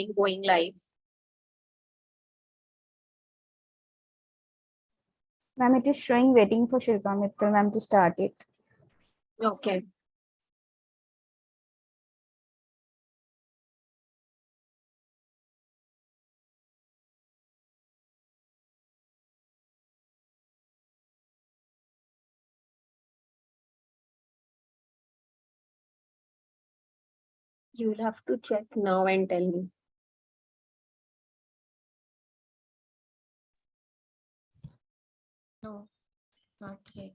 going live. Ma'am, it is showing waiting for Shilpa Mittal ma'am to start it. Okay. You'll have to check now and tell me. No, not yet.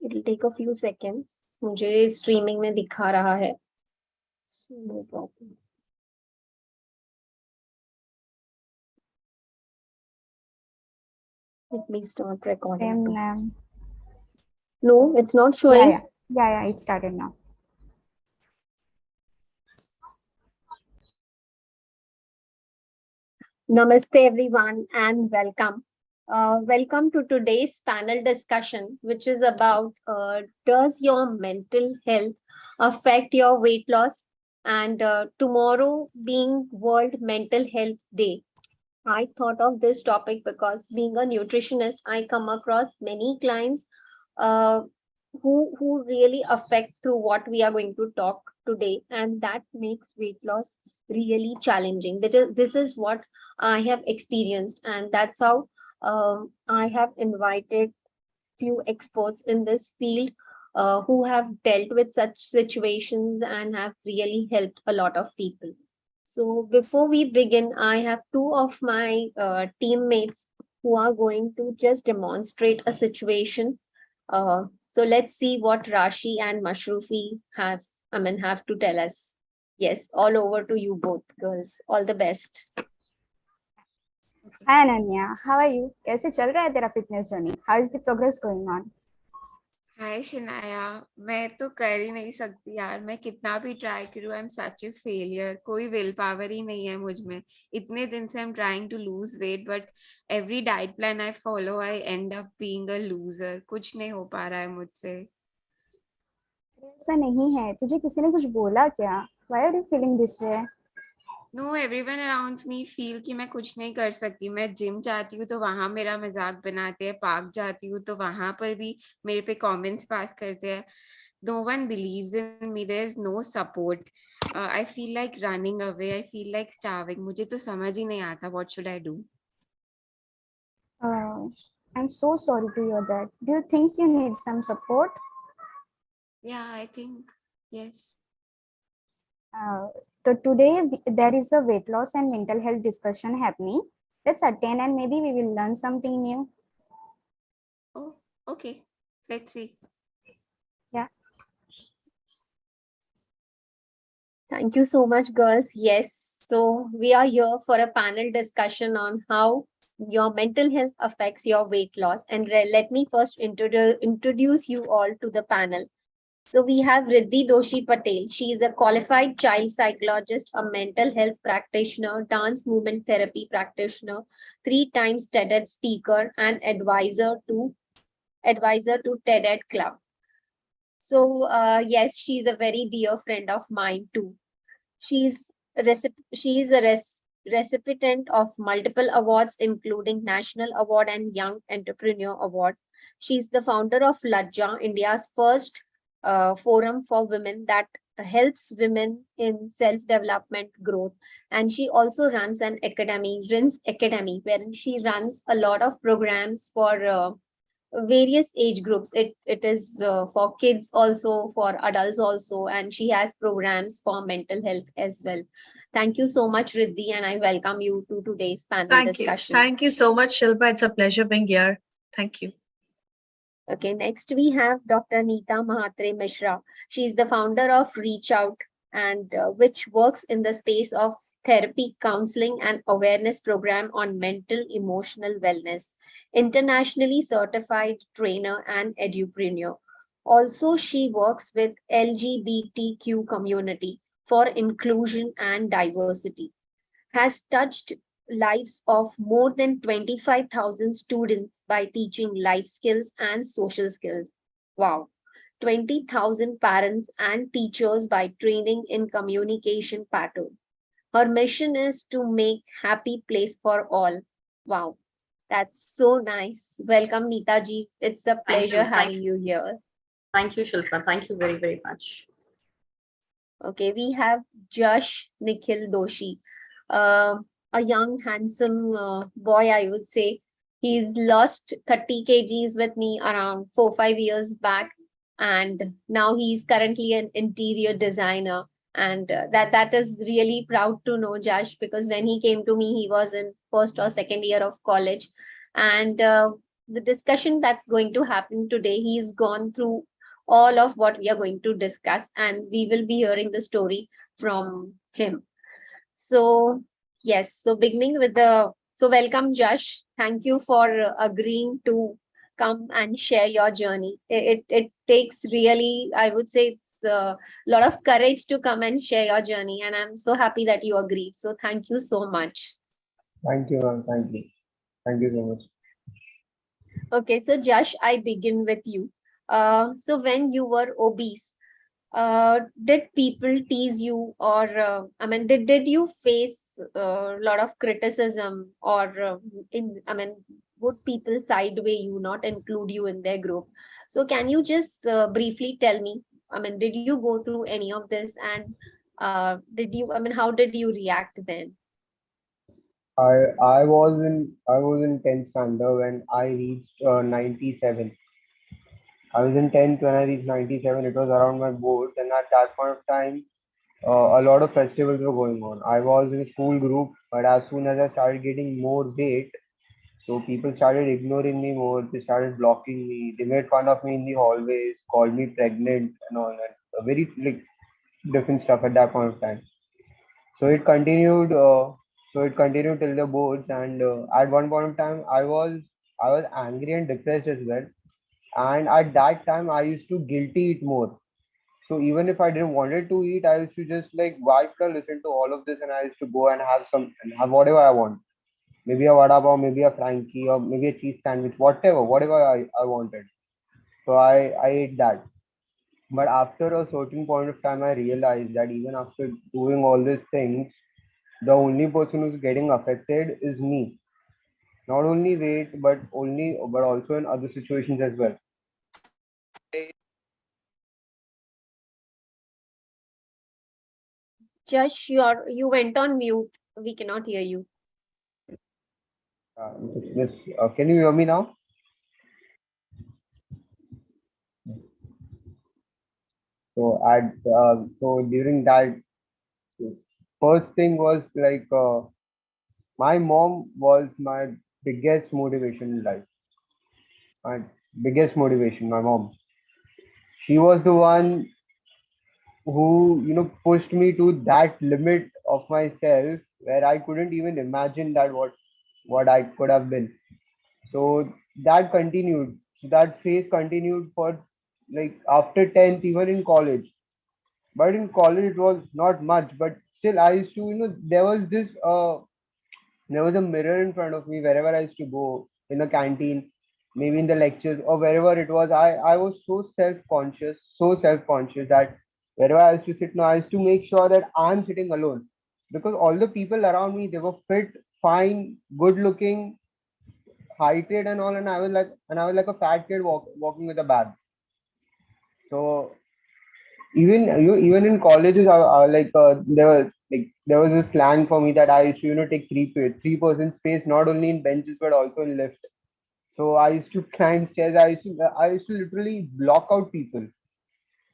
It'll take a few seconds. मुझे streaming में दिखा रहा है. So no problem. Let me start recording. Same ma'am. No, it's not showing. Yeah, it started now. Namaste everyone and welcome. Welcome to today's panel discussion, which is about does your mental health affect your weight loss? And tomorrow being World Mental Health Day. I thought of this topic because being a nutritionist, I come across many clients uh, who really affect through what we are going to talk today, and that makes weight loss really challenging. This is what I have experienced, and that's how I have invited few experts in this field who have dealt with such situations and have really helped a lot of people. So before we begin, I have two of my teammates who are going to just demonstrate a situation. So let's see what Rashi and Mashrufi have to tell us. Yes, all over to you both girls. All the best. Hi Ananya, how are you? कैसे चल रहा है तेरा fitness journey? How is the progress going on? हाय शिनाया, मैं तो कर ही नहीं सकती यार. मैं कितना भी ट्राई करूँ, I am such a failure. कोई विल पावर ही नहीं है मुझ में. इतने दिन से I am trying to lose weight, but every diet plan I follow I end up being a loser. कुछ नहीं हो पा रहा है मुझसे. ऐसा नहीं है, तुझे किसी ने कुछ बोला क्या? Why are you feeling this way? No, everyone around me feel कि मैं कुछ नहीं कर सकती. मैं जिम जाती हूँ तो वहां मेरा मजाक बनाते हैं, पार्क जाती हूँ तो वहां पर भी मेरे पे कमेंट्स पास करते हैं. No one believes in me. There is no support. I feel like running away. I feel like starving. मुझे तो समझ ही नहीं आता. What should I do? I'm so sorry to hear that. Do you think you need some support? Yeah, I think yes. So today there is a weight loss and mental health discussion happening. Let's attend and maybe we will learn something new. Oh, okay. Let's see. Yeah. Thank you so much, girls. Yes, so we are here for a panel discussion on how your mental health affects your weight loss. And let me first introduce you all to the panel. So we have Riddhi Doshi Patel. She is a qualified child psychologist, a mental health practitioner, dance movement therapy practitioner, 3 times TEDx speaker, and advisor to TEDx Club. So yes, she's a very dear friend of mine too. She's a recipient of multiple awards, including National Award and Young Entrepreneur Award. She's the founder of Lajja, India's first forum for women that helps women in self-development growth. And she also runs an academy, RINS Academy, wherein she runs a lot of programs for various age groups. It is for kids also, for adults also, and she has programs for mental health as well. Thank you so much, Riddhi, and I welcome you to today's panel discussion. Thank you so much, Shilpa. It's a pleasure being here. Thank you. Okay, next we have Dr. Neeta Mahatre Mishra. She is the founder of Reach Out, and which works in the space of therapy, counseling, and awareness program on mental emotional wellness. Internationally certified trainer and edupreneur. Also, she works with LGBTQ community for inclusion and diversity. Has touched lives of more than 25,000 students by teaching life skills and social skills. Wow. 20,000 parents and teachers by training in communication patterns. Her mission is to make happy place for all. Wow, that's so nice. Welcome, Neeta ji. It's a Thank pleasure you. having you here. Thank you, Shilpa. Thank you very, very much. Okay, we have Josh Nikhil Doshi, uh, a young, handsome boy, I would say. He's lost 30 kgs with me around 4 5 years back, and now he's currently an interior designer. And that is really proud to know, Josh, because when he came to me, he was in first or second year of college, and the discussion that's going to happen today, he's gone through all of what we are going to discuss, and we will be hearing the story from him. So, yes, so beginning with welcome, Josh. Thank you for agreeing to come and share your journey. It takes really, I would say, it's a lot of courage to come and share your journey, and I'm so happy that you agreed. So, thank you so much. Thank you, ma'am. Thank you. Thank you so much. Okay, so Josh, I begin with you. So when you were obese, did people tease you, or I mean, did you face a lot of criticism, or I mean, would people sideway you, not include you in their group? So can you just briefly tell me, I mean, did you go through any of this, and I mean, how did you react then? I was in 10th standard when I reached 97. I was in 10th when I reached 97. It was around my boards, and at that point of time, a lot of festivals were going on. I was in a school group, but as soon as I started getting more weight, so people started ignoring me more. They started blocking me. They made fun of me in the hallways, called me pregnant, and all that. Very like different stuff at that point of time. So it continued. So it continued till the boards, and at one point of time, I was angry and depressed as well. And at that time, I used to guilty eat more. So even if I didn't wanted to eat, I used to just like, why should I listen to all of this? And I used to go and have some and have whatever I want. Maybe a vada pav, maybe a Frankie, or maybe a cheese sandwich, whatever I wanted. So I ate that. But after a certain point of time, I realized that even after doing all these things, the only person who's getting affected is me. Not only weight, but also in other situations as well. Josh, you went on mute. We cannot hear you. Can you hear me now? So during that, first thing was like, my mom was my biggest motivation in life. My biggest motivation, my mom. She was the one who pushed me to that limit of myself where I couldn't even imagine that what I could have been. So that continued. So that phase continued for like after 10th, even in college. But in college it was not much. But still, I used to there was a mirror in front of me wherever I used to go, in a canteen, maybe in the lectures or wherever it was. I was so self conscious that wherever I used to sit now, I used to make sure that I'm sitting alone, because all the people around me, they were fit, fine, good looking, heighted and all, and I was like a fat kid walking with a bag. So even in colleges, there was a slang for me that I used to take 3% space, not only in benches but also in lift. So I used to climb stairs. I used to literally block out people.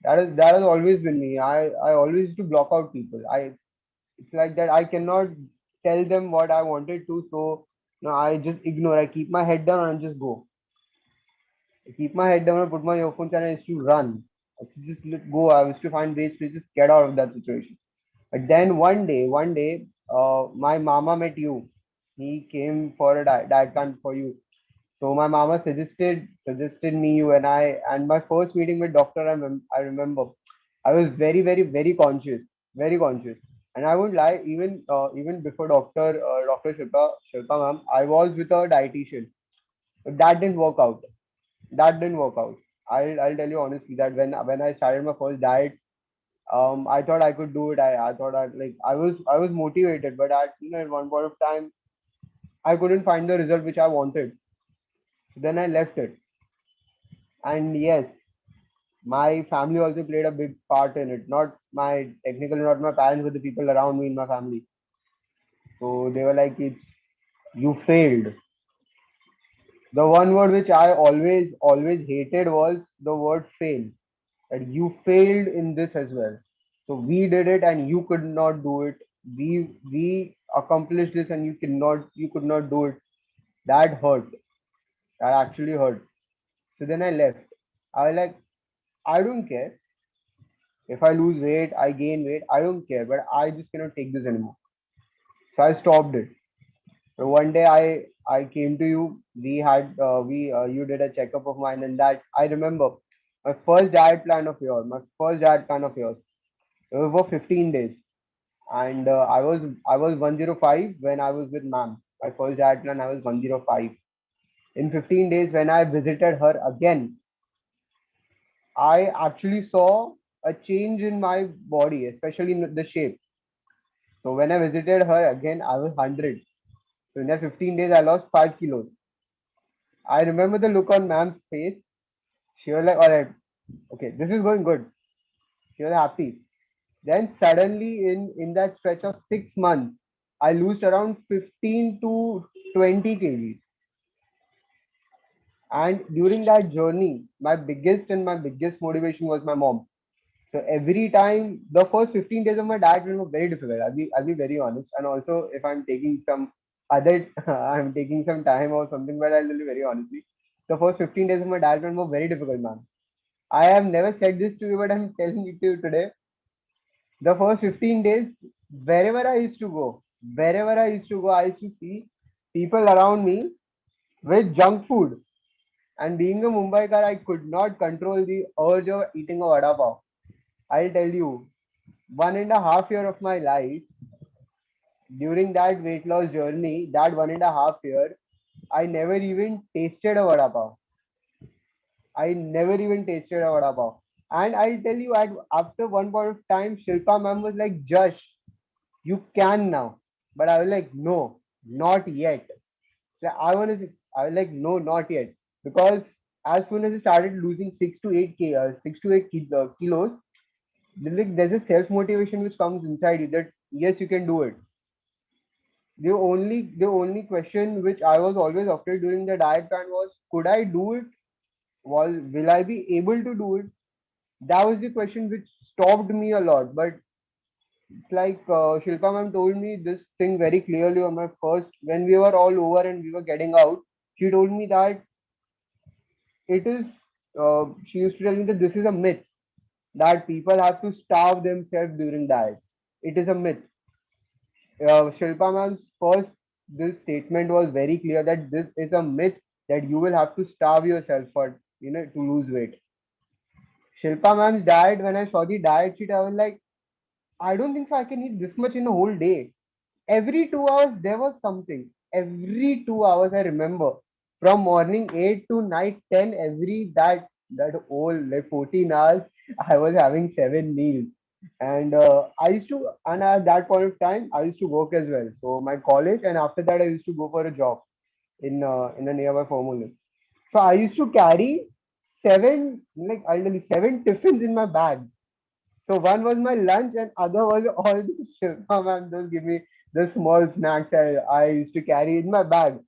That has always been me. I always used to block out people. It's like that I cannot tell them what I wanted to, so no, I just ignore. I keep my head down and just go. I keep my head down and put my earphones and I used to run. I used to just let go. I used to find ways to just get out of that situation. But then one day, my mama met you. He came for a diet plan for you. So my mama suggested me, you, and I, and my first meeting with doctor. I remember I was very conscious, very conscious. And I won't lie, even before Doctor Shilpa ma'am, I was with a dietitian. But that didn't work out. That didn't work out. I'll tell you honestly that when I started my first diet, I thought I could do it. I thought I was motivated, but at one point of time I couldn't find the result which I wanted. So then I left it. And yes, my family also played a big part in it. Not my technically not my parents, but the people around me in my family. So they were like, "It's you failed." The one word which I always hated was the word fail. That you failed in this as well. So we did it and you could not do it. We accomplished this and you could not do it. That hurt. That actually hurt. So then I left. I was like, I don't care. If I lose weight, I gain weight, I don't care. But I just cannot take this anymore. So I stopped it. So one day I came to you. We had we you did a checkup of mine, and that I remember my first diet plan of yours. My first diet plan of yours. It was for 15 days, and I was 105 when I was with ma'am. My first diet plan I was 105. In 15 days, when I visited her again, I actually saw a change in my body, especially in the shape. So when I visited her again, I was 100. So in that 15 days, I lost 5 kilos. I remember the look on ma'am's face. She was like, all right, okay, this is going good. She was happy. Then suddenly, in that stretch of 6 months, I lost around 15 to 20 kgs. And during that journey, my biggest motivation was my mom. So every time, the first 15 days of my diet were very difficult. I'll be very honest. And also, if I'm taking some other, I'm taking some time or something, but I'll tell you very honestly, the first 15 days of my diet were very difficult, man. I have never said this to you, but I'm telling it to you today. The first 15 days, wherever I used to see people around me with junk food. And being a Mumbaikar, I could not control the urge of eating a vada pav. I'll tell you, 1.5 year of my life, during that weight loss journey, that 1.5 year, I never even tasted a vada pav. I never even tasted a vada pav. And I'll tell you, after one point of time, Shilpa ma'am was like, Josh, you can now. But I was like, no, not yet. So I was like, no, not yet. Because as soon as I started losing 6 to 8 kilos, there's a self motivation which comes inside you that yes, you can do it. The only question which I was always afraid during the diet plan was, could I do it? Will I be able to do it? That was the question which stopped me a lot. But it's like Shilpa ma'am told me this thing very clearly on my first, when we were all over and we were getting out. She told me that it is, she used to tell me that this is a myth that people have to starve themselves during diet. It is a myth. Shilpa ma'am's first this statement was very clear that this is a myth that you will have to starve yourself for to lose weight. Shilpa ma'am's diet, when I saw the diet sheet, I was like, I don't think so. I can eat this much in a whole day. Every 2 hours there was something. Every 2 hours I remember from morning 8 to night 10. That whole like 14 hours I was having 7 meals. And I used to, and at that point of time I used to work as well. So my college, and after that I used to go for a job in a nearby formula. So I used to carry seven, like I'll tell you, seven tiffins in my bag. So one was my lunch and other was all the Shilpa ma'am just give me the small snacks I used to carry in my bag.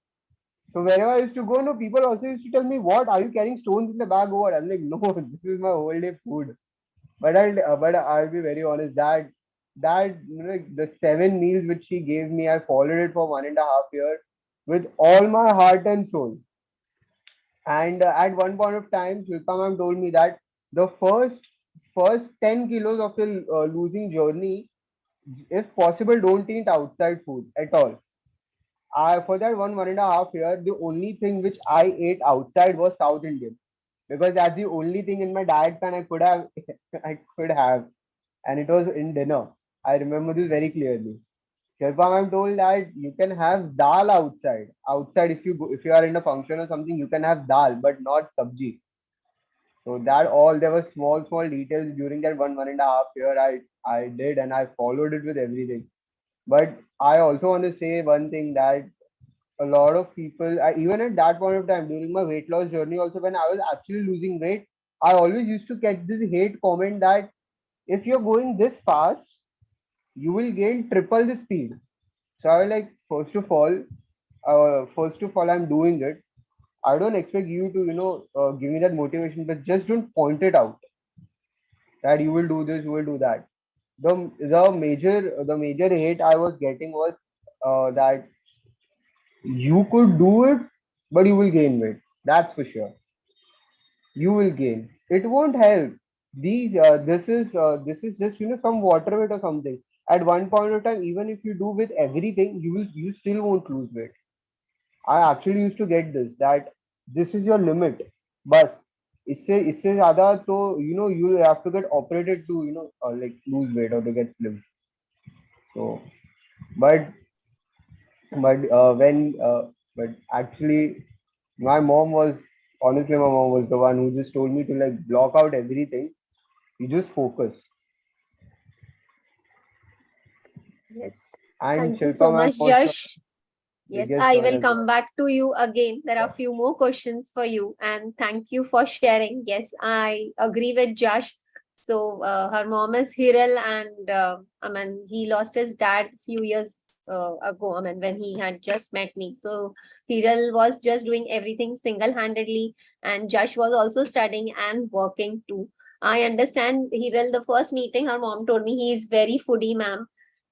So wherever I used to go, no, people also used to tell me, "What are you carrying stones in the bag or what?" I'm like, "No, this is my whole day food." But I'll be very honest that like the 7 meals which she gave me, I followed it for 1.5 years with all my heart and soul. And at one point of time, Shilpa ma'am told me that the first 10 kilos of your losing journey, if possible, don't eat outside food at all. For that 1.5 year, the only thing which I ate outside was South Indian, because that's the only thing in my diet plan I could have I could have, and it was in dinner. I remember this very clearly. Sherpa ma'am told that you can have dal outside. Outside, if you are in a function or something, you can have dal, but not sabji. So there were small details during that 1.5 year I did, and I followed it with everything. But I also want to say one thing, that a lot of people, even at that point of time during my weight loss journey, also when I was actually losing weight, I always used to get this hate comment that if you're going this fast, you will gain triple the speed. So I was like, first of all, I'm doing it. I don't expect you to, give me that motivation, but just don't point it out that you will do this, you will do that. The major hate I was getting was that you could do it, but you will gain weight. That's for sure. You will gain. It won't help. This is just some water weight or something. At one point of time, even if you do with everything, you still won't lose weight. I actually used to get this, that this is your limit. बस इससे ज़्यादा तो you have to get operated to like lose weight or to get slim. So but but actually my mom was honestly my mom was the one who just told me to like block out everything. You just focus. Yes. And Thank you Shilpa so ma'am much, was the Yash. Yes, biggest I one will as well. come back to you again. There are a few more questions for you, and thank you for sharing. Yes, I agree with Josh. So, her mom is Hiral, and I mean, he lost his dad few years ago. I mean, when he had just met me. So, Hiral was just doing everything single-handedly, and Josh was also studying and working too. I understand Hiral, the first meeting, her mom told me he is very foodie, ma'am,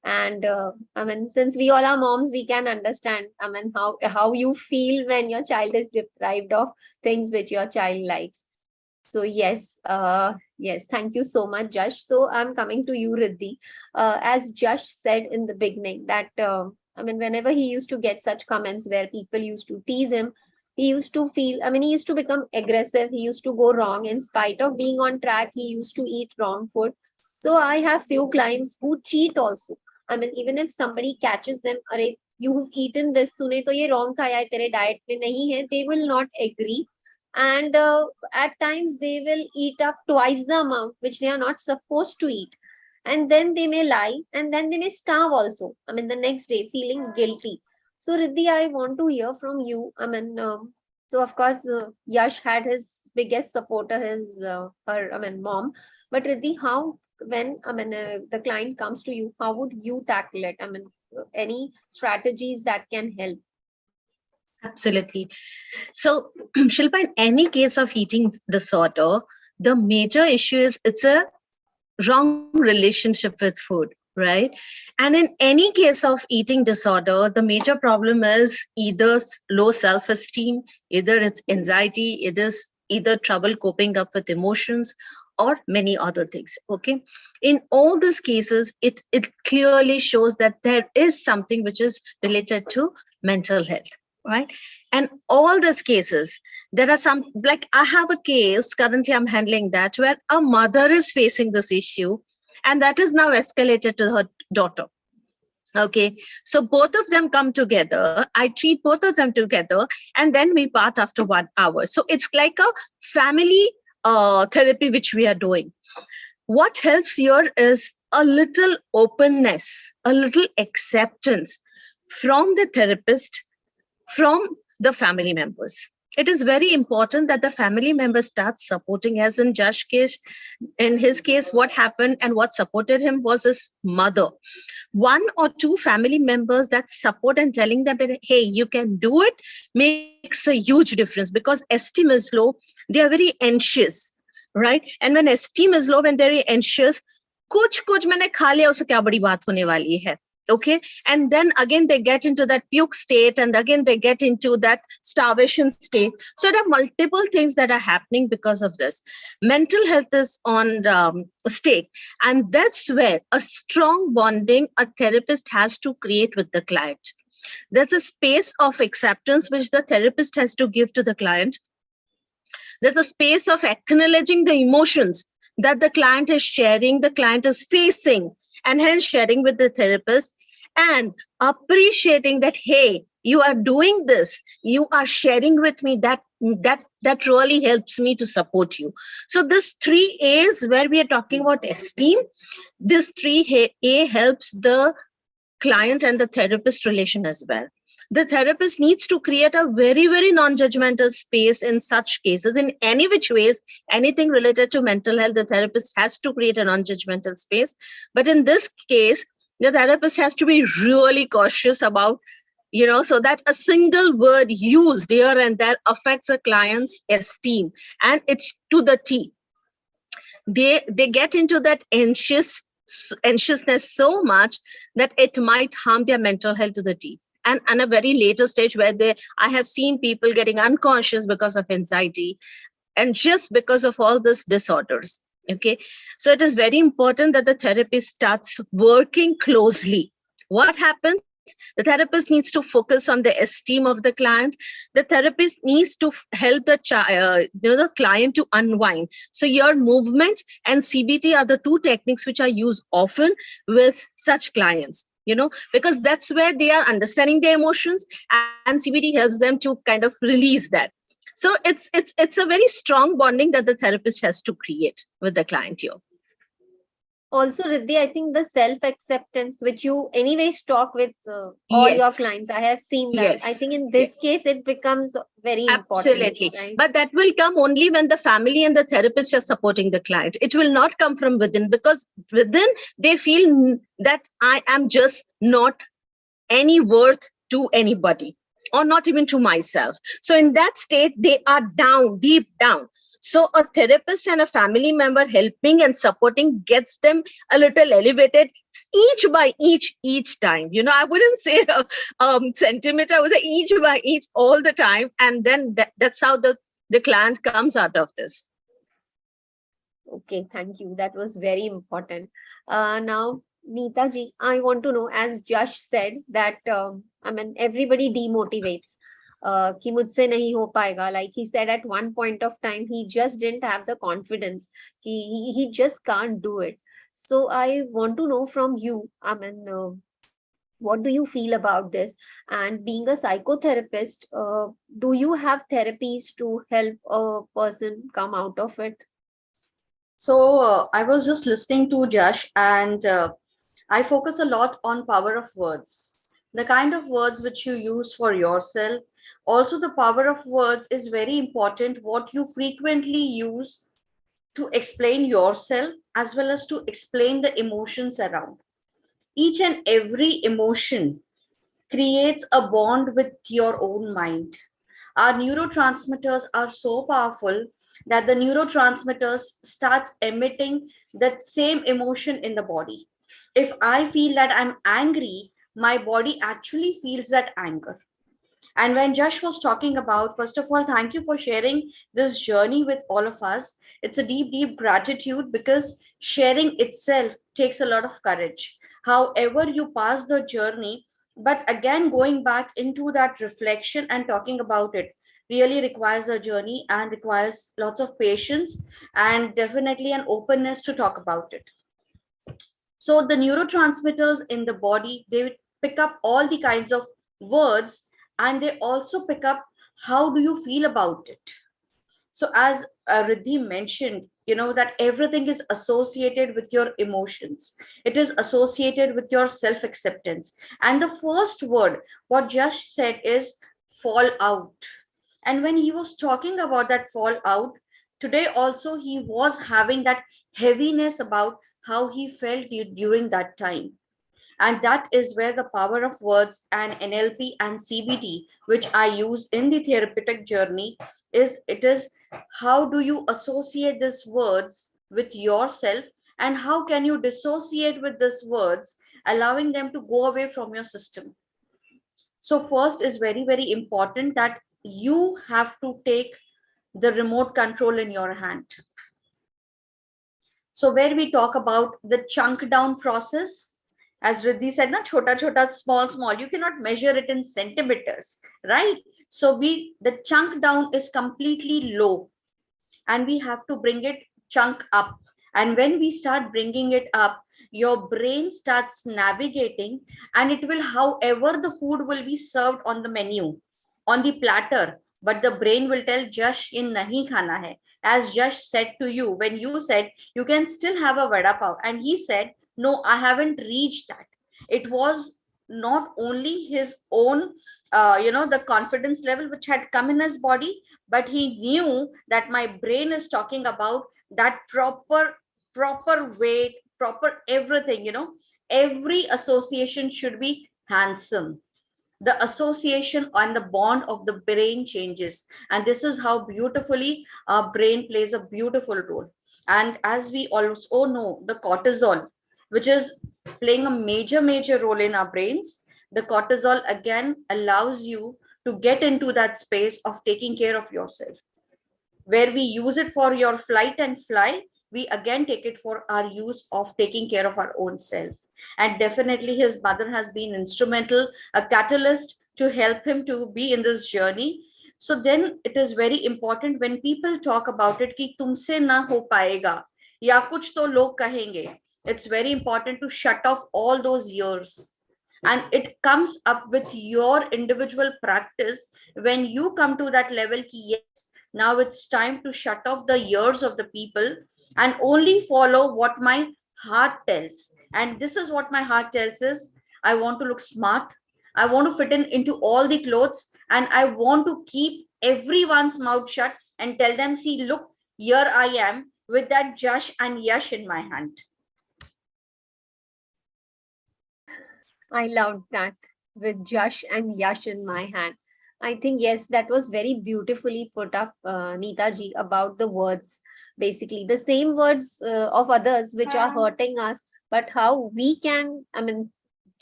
and I mean, since we all are moms, we can understand, I mean, how you feel when your child is deprived of things which your child likes. So yes, thank you so much, Josh. So I'm coming to you, Riddhi. As Josh said in the beginning that I mean, whenever he used to get such comments where people used to tease him, he used to feel, I mean, he used to become aggressive, he used to go wrong. In spite of being on track, he used to eat wrong food. So I have few clients who cheat also. I mean, even if somebody catches them, अरे you've eaten this, तूने तो ये wrong खाया है, तेरे diet में नहीं है, they will not agree. And at times they will eat up twice the amount which they are not supposed to eat, and then they may lie, and then they may starve also, I mean, the next day feeling guilty. So Riddhi, I want to hear from you. I mean, so of course, Yash had his biggest supporter, his her, I mean, mom. But Riddhi, how, when, I mean, the client comes to you, how would you tackle it? I mean, any strategies that can help? Absolutely. So, Shilpa, in any case of eating disorder, the major issue is it's a wrong relationship with food, right? And in any case of eating disorder, the major problem is either low self-esteem, either it's anxiety, either trouble coping up with emotions, or many other things. Okay. In all these cases, it clearly shows that there is something which is related to mental health, right? And all these cases, there are some, like I have a case currently I'm handling that where a mother is facing this issue, and that is now escalated to her daughter. Okay, so both of them come together. I treat both of them together, and then we part after 1 hour. So it's like a family therapy which we are doing. What helps here is a little openness, a little acceptance from the therapist, from the family members. It is very important that the family members start supporting. As in Josh's case, in his case, what happened and what supported him was his mother. One or two family members that support and telling them that, hey, you can do it, makes a huge difference, because esteem is low. They are very anxious, right? And when esteem is low, when they're very anxious, कुछ मैंने खा लिया, उससे क्या बड़ी बात होने वाली है. Okay, and then again they get into that puke state, and again they get into that starvation state. So there are multiple things that are happening because of this. Mental health is on stake, and that's where a strong bonding a therapist has to create with the client. There's a space of acceptance which the therapist has to give to the client. There's a space of acknowledging the emotions that the client is sharing, the client is facing, and hence sharing with the therapist. and appreciating that, hey, you are doing this, you are sharing with me, that really helps me to support you. So this 3 A's where we are talking about esteem, this 3A helps the client and the therapist relation as well. The therapist needs to create a very, very non-judgmental space in such cases. In any which ways, anything related to mental health, the therapist has to create a non-judgmental space. But in this case, the therapist has to be really cautious about, so that a single word used here and there affects a client's esteem. And it's to the T. They get into that anxiousness so much that it might harm their mental health to the T. And a very later stage where I have seen people getting unconscious because of anxiety and just because of all these disorders. Okay, so it is very important that the therapist starts working closely. What happens? The therapist needs to focus on the esteem of the client. The therapist needs to help the client to unwind. So your movement and CBT are the two techniques which are used often with such clients, because that's where they are understanding their emotions, and CBT helps them to kind of release that. So it's a very strong bonding that the therapist has to create with the client here. Also, Riddhi, I think the self-acceptance, which you anyways talk with all your Yes. clients, I have seen that. I Yes. think in this Yes. case, it becomes very important. Absolutely. Right? But that will come only when the family and the therapist are supporting the client. It will not come from within, because within they feel that I am just not any worth to anybody, or not even to myself. So in that state, they are down, deep down. So a therapist and a family member helping and supporting gets them a little elevated each by each time. I wouldn't say a centimeter, I would say each by each all the time. And then that's how the client comes out of this. Okay, thank you. That was very important. Now, Neeta ji, I want to know, as Josh said, that everybody demotivates. कि मुझसे नहीं हो पाएगा. Like he said, at one point of time, he just didn't have the confidence. He just can't do it. So I want to know from you, what do you feel about this? And being a psychotherapist, do you have therapies to help a person come out of it? So I was just listening to Josh, and I focus a lot on power of words, the kind of words which you use for yourself. Also, the power of words is very important, what you frequently use to explain yourself as well as to explain the emotions around. Each and every emotion creates a bond with your own mind. Our neurotransmitters are so powerful that the neurotransmitters starts emitting that same emotion in the body. If I feel that I'm angry, my body actually feels that anger. And when Josh was talking about, first of all, thank you for sharing this journey with all of us. It's a deep, deep gratitude, because sharing itself takes a lot of courage. However, you pass the journey, but again, going back into that reflection and talking about it really requires a journey and requires lots of patience and definitely an openness to talk about it. So the neurotransmitters in the body, they pick up all the kinds of words, and they also pick up how do you feel about it. So as Riddhi mentioned, that everything is associated with your emotions. It is associated with your self-acceptance. And the first word, what Josh said, is fall out. And when he was talking about that fall out, today also he was having that heaviness about how he felt during that time. And that is where the power of words and NLP and CBT, which I use in the therapeutic journey, it is how do you associate these words with yourself, and how can you dissociate with these words, allowing them to go away from your system. So first is very, very important that you have to take the remote control in your hand. So where we talk about the chunk down process, as Riddhi said, na chota chota, small small, you cannot measure it in centimeters, right? So the chunk down is completely low, and we have to bring it chunk up. And when we start bringing it up, your brain starts navigating, and it will, however the food will be served on the menu, on the platter, but the brain will tell Jash in nahi khana hai. As Jash said to you, when you said you can still have a vada pav, and he said, no, I haven't reached that. It was not only his own, the confidence level which had come in his body, but he knew that my brain is talking about that proper weight, proper everything, every association should be handsome. The association and the bond of the brain changes, and this is how beautifully our brain plays a beautiful role. And as we also know, the cortisol, which is playing a major role in our brains, the cortisol again allows you to get into that space of taking care of yourself. Where we use it for your flight and fly, we again take it for our use of taking care of our own self. And definitely his mother has been instrumental, a catalyst to help him to be in this journey. So then it is very important when people talk about it कि तुमसे ना हो पाएगा या कुछ तो लोग कहेंगे, it's very important to shut off all those years. And it comes up with your individual practice. When you come to that level ki yes, now it's time to shut off the ears of the people and only follow what my heart tells. And this is what my heart tells is, I want to look smart, I want to fit into all the clothes, and I want to keep everyone's mouth shut and tell them, see, look, here I am with that Jash and Yash in my hand. I loved that, with Jash and Yash in my hand. I think, yes, that was very beautifully put up, Neeta ji, about the words. Basically, the same words of others which are hurting us, but how we can,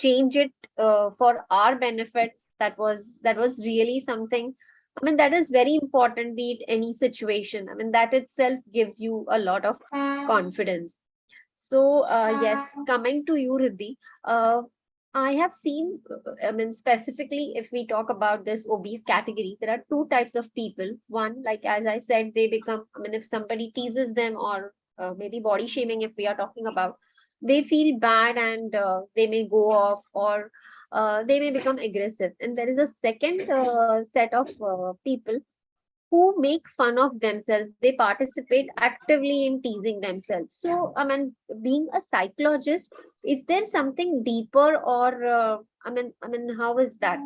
change it for our benefit. That was really something. That is very important, be it any situation. That itself gives you a lot of confidence. So, yes, coming to you, Riddhi, I have seen, specifically if we talk about this obese category, there are two types of people. One, like as I said, they become, if somebody teases them, or maybe body shaming, if we are talking about, they feel bad, and they may go off, or they may become aggressive. And there is a second set of people who make fun of themselves. They participate actively in teasing themselves. So, being a psychologist, is there something deeper, or how is that?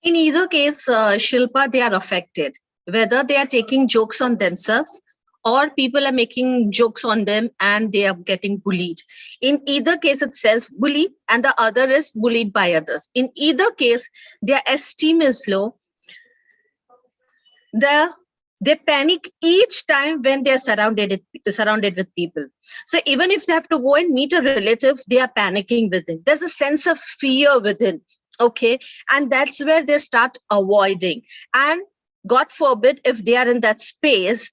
In either case, Shilpa, they are affected, whether they are taking jokes on themselves or people are making jokes on them and they are getting bullied. In either case, it's self-bully and the other is bullied by others. In either case, their esteem is low. They panic each time when they are surrounded with people. So even if they have to go and meet a relative, they are panicking within. There's a sense of fear within. Okay. And that's where they start avoiding. And God forbid, if they are in that space,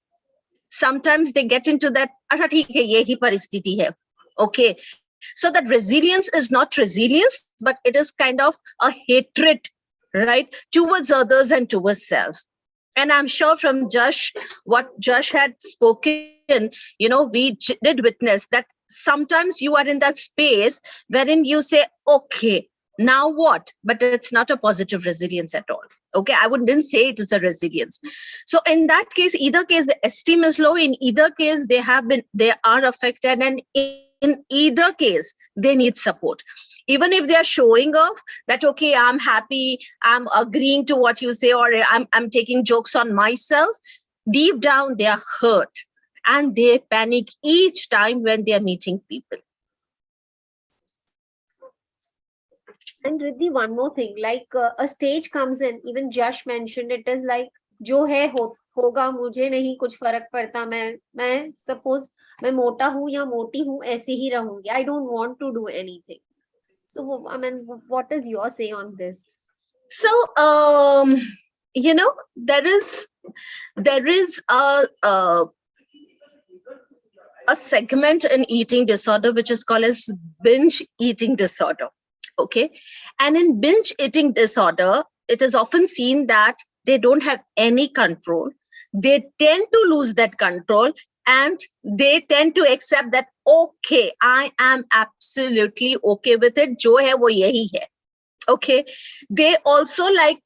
sometimes they get into that, "Acha, theek hai, yehi paristhiti hai." Okay. So that resilience is not resilience, but it is kind of a hatred, right, towards others and towards self. And I'm sure from Josh, what Josh had spoken, we did witness that sometimes you are in that space wherein you say, okay, now what? But it's not a positive resilience at all. Okay, I wouldn't say it is a resilience. So in that case, either case, the esteem is low. In either case, they are affected. And in either case, they need support. Even if they are showing off that, okay, I'm happy, I'm agreeing to what you say, or I'm taking jokes on myself, deep down, they are hurt and they panic each time when they are meeting people. And Riddhi, one more thing, like a stage comes in, even Josh mentioned, it is like, जो है होगा, मुझे नहीं कुछ फर्क पड़ता, मैं suppose मैं मोटा हूँ या मोटी हूँ, ऐसे ही रहूंगी. I don't want to do anything. So, what is your say on this? So, there is a segment in eating disorder which is called as binge eating disorder. Okay. And in binge eating disorder, it is often seen that they don't have any control. They tend to lose that control and they tend to accept that, okay, I am absolutely okay with it, jo hai wo yahi hai. Okay, they also like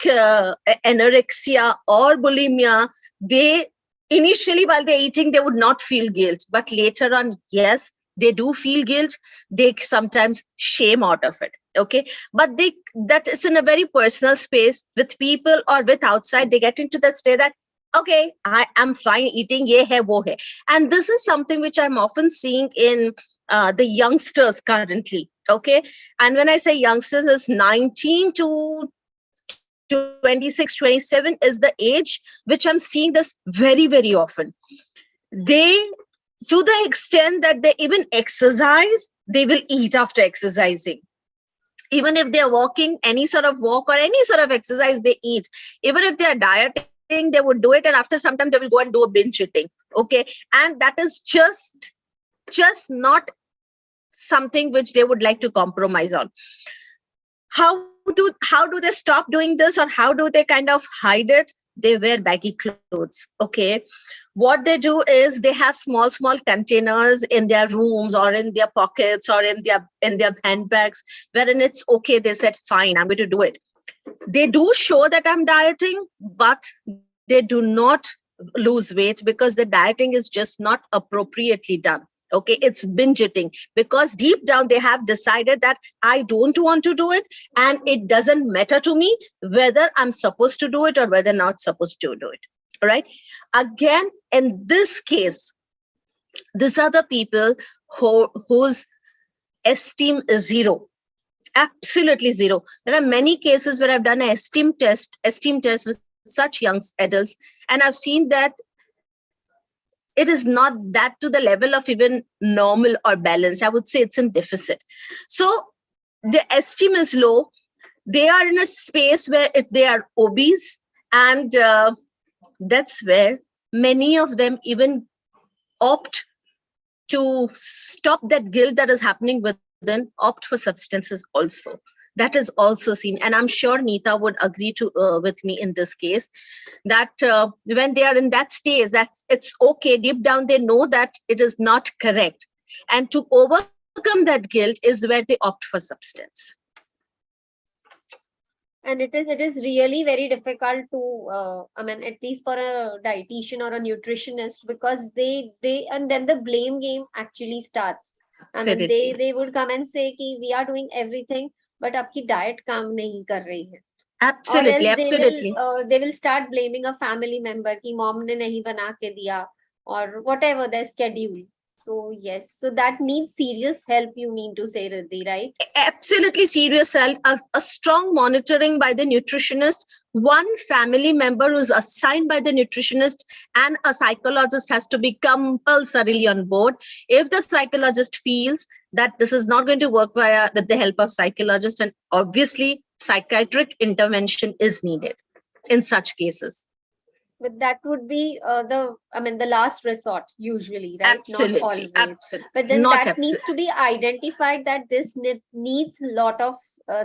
anorexia or bulimia. They initially, while they're eating, they would not feel guilt, but later on, yes, they do feel guilt. They sometimes shame out of it. Okay, but they, that is in a very personal space. With people or with outside, they get into that state that, okay, I am fine eating, ye hai wo hai. And this is something which I'm often seeing in the youngsters currently. Okay, and when I say youngsters, is 19 to 26, 27 is the age which I'm seeing this very, very often. They, to the extent that they even exercise, they will eat after exercising. Even if they're walking, any sort of walk or any sort of exercise, they eat. Even if they're dieting, they would do it, and after some time they will go and do a binge eating. Okay, and that is just not something which they would like to compromise on. How do they stop doing this, or how do they kind of hide it? They wear baggy clothes. Okay, what they do is they have small containers in their rooms or in their pockets or in their handbags, wherein it's okay, they said, fine, I'm going to do it. They do show that I'm dieting, but they do not lose weight because the dieting is just not appropriately done. Okay, it's binge eating because deep down they have decided that I don't want to do it, and it doesn't matter to me whether I'm supposed to do it or whether not supposed to do it. All right. Again, in this case, these are the people whose esteem is zero. Absolutely zero. There are many cases where I've done an esteem test with such young adults, and I've seen that it is not that to the level of even normal or balanced. I would say it's in deficit. So the esteem is low. They are in a space where they are obese, and that's where many of them even opt to stop that guilt that is happening within, opt for substances also. That is also seen, and I'm sure Neeta would agree to with me in this case, that when they are in that stage, that it's okay, deep down they know that it is not correct, and to overcome that guilt is where they opt for substance. And it is really very difficult to I mean, at least for a dietitian or a nutritionist, because they and then the blame game actually starts. I mean, they Absolutely. they would come and say ki we are doing everything, but आपकी diet काम नहीं कर रही है. Or Absolutely, else absolutely. they will start blaming a family member कि mom ने नहीं बना के दिया, or whatever their schedule. So yes, so that needs serious help, you mean to say, Riddhi, right? Absolutely serious help, a strong monitoring by the nutritionist, one family member who's assigned by the nutritionist, and a psychologist has to be compulsorily on board. If the psychologist feels that this is not going to work with the help of psychologist, and obviously psychiatric intervention is needed in such cases. But that would be the last resort usually, right? Not Absolutely, always. absolutely. But then Not that needs to be identified that this needs lot of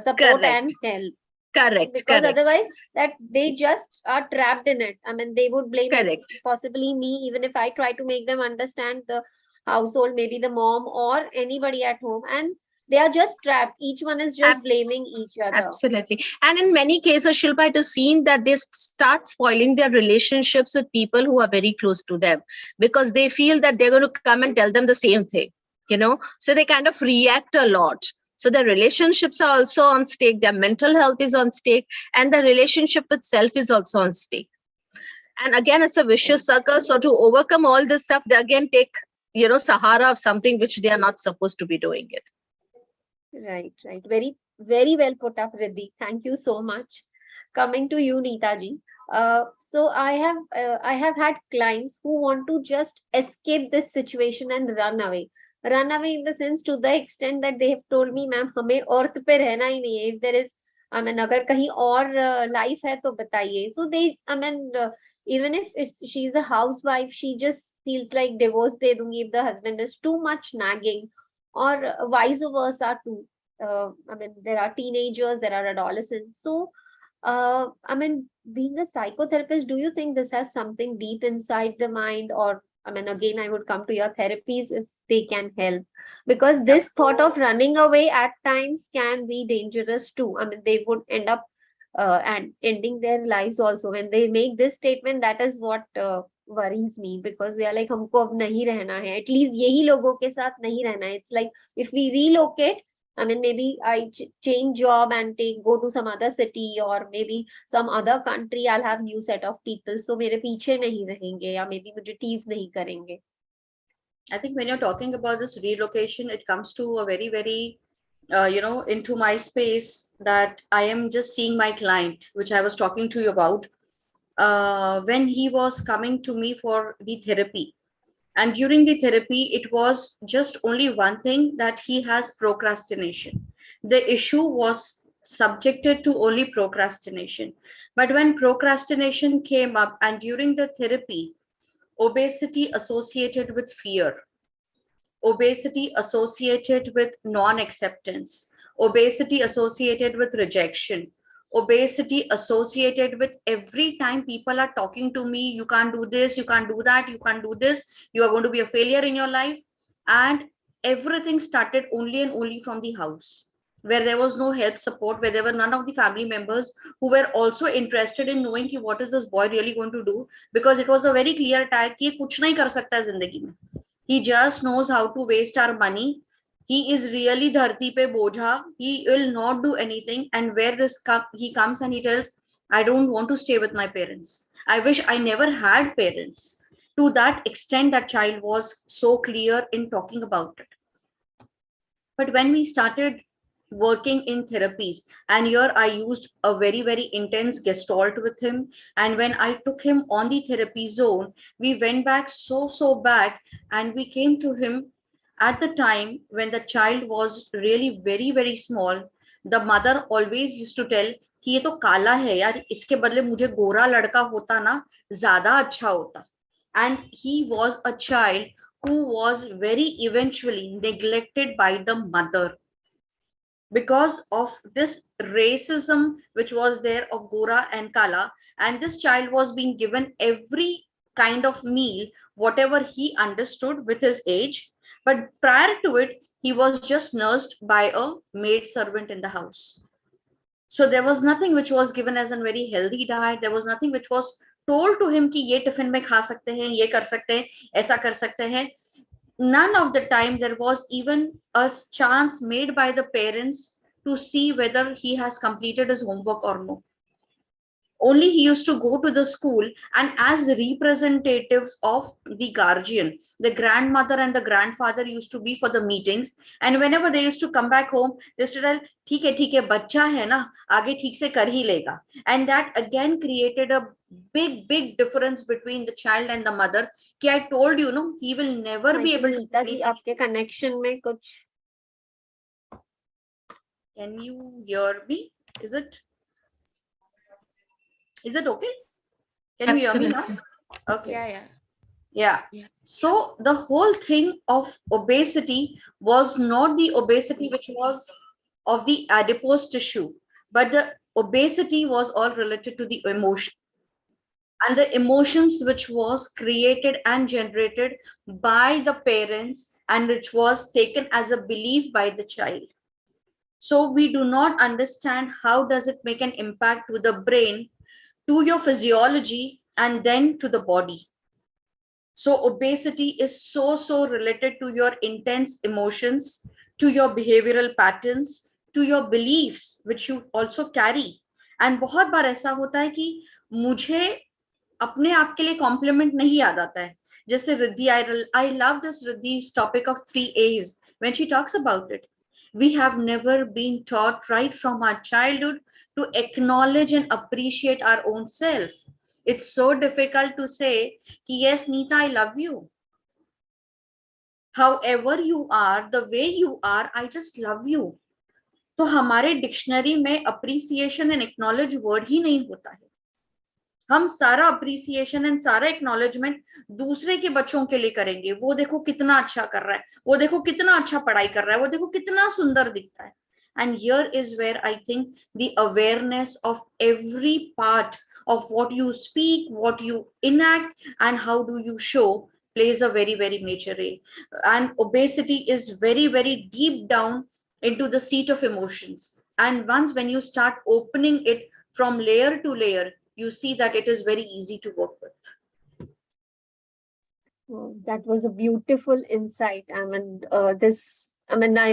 support and correct, help, correct, because correct, otherwise that they just are trapped in it. I mean, they would blame correct. possibly me, even if I try to make them understand the household, maybe the mom or anybody at home, and they are just trapped. Each one is just blaming each other. Absolutely. And in many cases, Shilpa, it is seen that they start spoiling their relationships with people who are very close to them, because they feel that they're going to come and tell them the same thing, so they kind of react a lot. So their relationships are also on stake, their mental health is on stake, and the relationship with self is also on stake. And again, it's a vicious circle. So to overcome all this stuff, they again take, sahara of something which they are not supposed to be doing it. Right, right. Very, very well put up, Riddhi. Thank you so much. Coming to you, Neetaji. So I have had clients who want to just escape this situation and run away. Run away in the sense, to the extent that they have told me, ma'am, हमें earth पे रहना ही नहीं है. If there is, I mean, अगर कहीं और life है तो बताइए. So they, I mean, even if she's a housewife, she just feels like divorce दे दूंगी if the husband is too much nagging, or vice versa too. I mean, there are teenagers, there are adolescents. So, I mean, being a psychotherapist, do you think this has something deep inside the mind, or I mean, again, I would come to your therapies if they can help, because this thought of running away at times can be dangerous too. I mean, they would end up and ending their lives also when they make this statement. That is what worries me, because they are like, हमको अब नहीं रहना है, at least यही लोगों के साथ नहीं रहना है. It's like if we relocate, I mean, maybe I change job and go to some other city or maybe some other country. I'll have new set of people. So मेरे पीछे नहीं रहेंगे या maybe मुझे tease नहीं करेंगे. I think when you're talking about this relocation, it comes to a very, very, into my space that I am just seeing my client, which I was talking to you about, when he was coming to me for the therapy. And during the therapy, it was just only one thing, that he has procrastination. The issue was subjected to only procrastination. But when procrastination came up, and during the therapy, obesity associated with fear, obesity associated with non-acceptance, obesity associated with rejection, obesity associated with every time people are talking to me, you can't do this, you can't do that, you can't do this, you are going to be a failure in your life. And everything started only and only from the house, where there was no help support, where there were none of the family members who were also interested in knowing what is this boy really going to do, because it was a very clear tag कि ये कुछ नहीं कर सकता है जिंदगी में. He just knows how to waste our money. He is really dharti pe bojha. He will not do anything. And where he comes and he tells, I don't want to stay with my parents. I wish I never had parents. To that extent, that child was so clear in talking about it. But when we started working in therapies, and here I used a very, very intense gestalt with him, and when I took him on the therapy zone, we went back so back, and we came to him at the time when the child was really very, very small. The mother always used to tell कि ये तो काला है यार, इसके बदले मुझे गोरा लड़का होता ना ज्यादा अच्छा होता. And he was a child who was very eventually neglected by the mother because of this racism which was there of Gora and Kala. And this child was being given every kind of meal, whatever he understood with his age. But prior to it, he was just nursed by a maid servant in the house. So there was nothing which was given as a very healthy diet. There was nothing which was told to him कि ये tiffin में खा सकते हैं, ये कर सकते हैं, ऐसा कर सकते हैं. None of the time there was even a chance made by the parents to see whether he has completed his homework or no. Only he used to go to the school, and as representatives of the guardian, the grandmother and the grandfather used to be for the meetings. And whenever they used to come back home, they used to tell, ठीक है बच्चा है ना, आगे ठीक से कर ही लेगा. And that again created a big difference between the child and the mother. कि I told you, no, he will never be able to. Nita जी, आपके कनेक्शन में कुछ. Can you hear me? Is it okay? Can you hear me now? Okay. Yeah. So the whole thing of obesity was not the obesity which was of the adipose tissue, but the obesity was all related to the emotion, and the emotions which was created and generated by the parents, and which was taken as a belief by the child. So we do not understand how does it make an impact to the brain, to your physiology, and then to the body. So obesity is so related to your intense emotions, to your behavioral patterns, to your beliefs which you also carry. And बहुत बार ऐसा होता है कि मुझे अपने आप के लिए कॉम्प्लीमेंट नहीं याद आता है. जैसे Riddhi, I love this Riddhi's topic of 3 A's when she talks about it. We have never been taught right from our childhood to acknowledge and appreciate our own self. It's so difficult to say, yes, Neeta, I love you. However you are, the way you are, I just love you. तो हमारे dictionary में appreciation and acknowledge word ही नहीं होता है. हम सारा appreciation and सारा acknowledgement दूसरे के बच्चों के लिए करेंगे. वो देखो कितना अच्छा कर रहा है, वो देखो कितना अच्छा पढ़ाई कर रहा है, वो देखो कितना सुंदर दिखता है. And here is where I think the awareness of every part of what you speak, what you enact, and how do you show plays a very, very major role. And obesity is very, very deep down into the seat of emotions. And once when you start opening it from layer to layer, you see that it is very easy to work with. Oh, that was a beautiful insight. I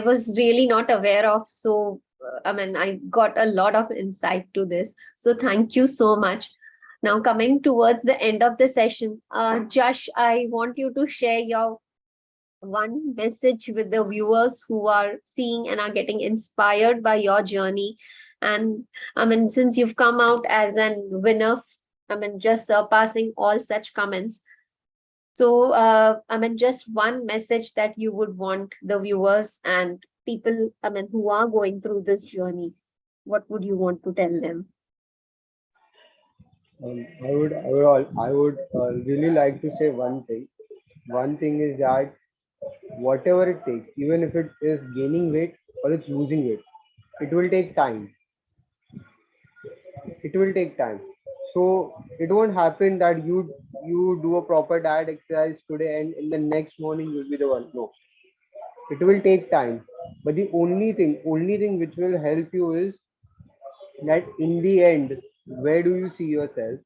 was really not aware of. So, I got a lot of insight to this. So, thank you so much. Now, coming towards the end of the session, Josh, I want you to share your one message with the viewers who are seeing and are getting inspired by your journey. And since you've come out as an winner, just surpassing all such comments. So, just one message that you would want the viewers and people, who are going through this journey, what would you want to tell them? I would really like to say one thing. One thing is that whatever it takes, even if it is gaining weight or it's losing weight, it will take time. It will take time. So it won't happen that you do a proper diet exercise today and in the next morning you'll be the one. No, it will take time. But the only thing which will help you is that in the end, where do you see yourself?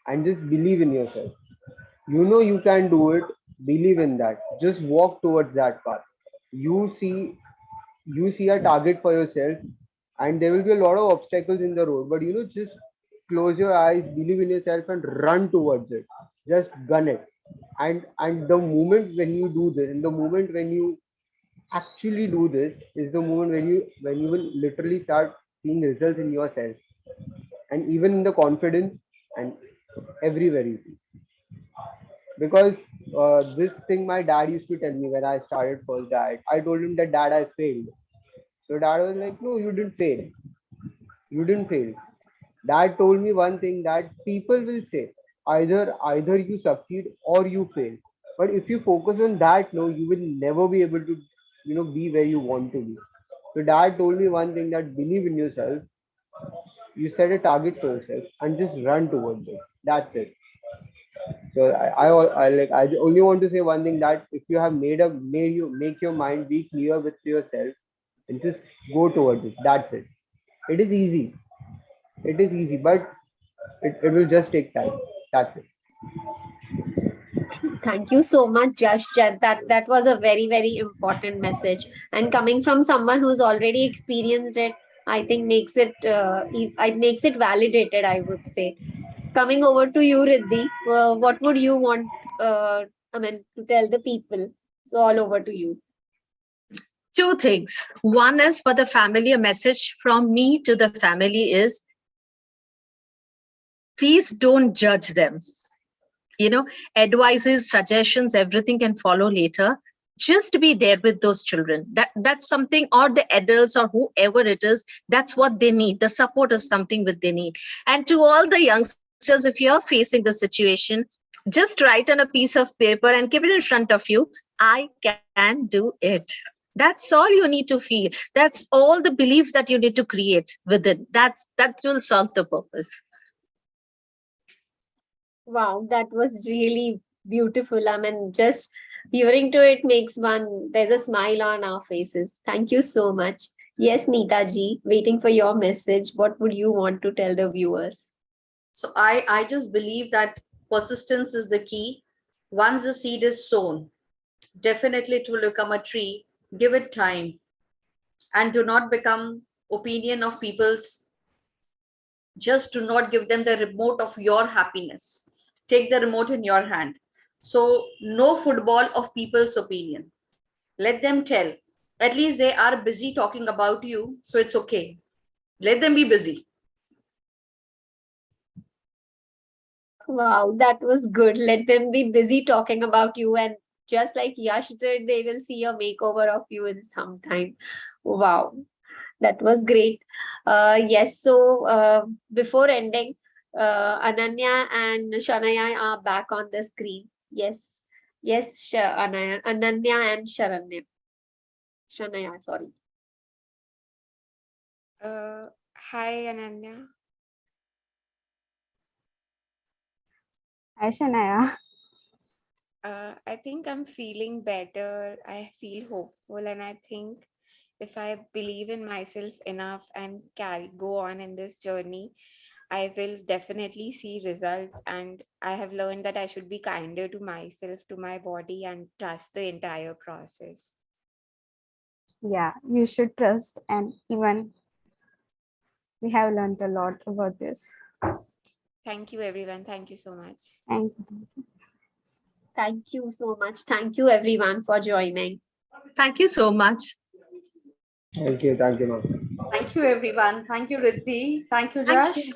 And just believe in yourself. You know you can do it. Believe in that. Just walk towards that path. You see you see a target for yourself, and there will be a lot of obstacles in the road, but just close your eyes, believe in yourself, and run towards it. Just gun it. And the moment when you do this, and the moment when you actually do this, is the moment when you will literally start seeing results in yourself, and even in the confidence, and everywhere you see. Because this thing my dad used to tell me when I started first diet. I told him that, dad, I failed. So dad was like, no, you didn't fail. You didn't fail. Dad told me one thing, that people will say either you succeed or you fail. But if you focus on that, no, you will never be able to be where you want to be. So dad told me one thing, that believe in yourself, you set a target for yourself and just run towards it. That's it. So I only want to say one thing, that if you have made you make your mind be clear with yourself and just go towards it. That's it. It is easy. It is easy, but it will just take time. That's it. Thank you so much, Josh. That was a very, very important message. And coming from someone who's already experienced it, I think it makes it validated, I would say. Coming over to you, Riddhi, what would you want to tell the people? So all over to you. Two things. One is for the family, a message from me to the family is, please don't judge them. Advices, suggestions, everything can follow later. Just be there with those children. That's something, or the adults or whoever it is, that's what they need. The support is something that they need. And to all the youngsters, if you're facing the situation, just write on a piece of paper and keep it in front of you. I can do it. That's all you need to feel. That's all the beliefs that you need to create with it. That will serve the purpose. Wow, that was really beautiful. Just hearing to it makes there's a smile on our faces. Thank you so much. Yes, Neetaji, waiting for your message. What would you want to tell the viewers? So I just believe that persistence is the key. Once the seed is sown, definitely it will become a tree. Give it time, and do not become opinion of people's. Just do not give them the remote of your happiness. Take the remote in your hand. So no football of people's opinion. Let them tell. At least they are busy talking about you, so it's okay. Let them be busy. Wow, that was good. Let them be busy talking about you, and just like Yash did, they will see a makeover of you in some time. Wow, that was great. Yes, so before ending, Ananya and Shanaya are back on the screen. Yes, yes, Ananya and Shanaya, sorry. Hi, Ananya. Hi, Shanaya. I think I'm feeling better. I feel hopeful, and I think if I believe in myself enough and go on in this journey, I will definitely see results. And I have learned that I should be kinder to myself, to my body, and trust the entire process. Yeah, you should trust, and even we have learned a lot about this. Thank you, everyone. Thank you so much. Thank you. Thank you. Thank you so much. Thank you, everyone, for joining. Thank you so much. Thank you, ma'am. Thank you, everyone. Thank you, Riddhi. Thank you, Thank Josh. you.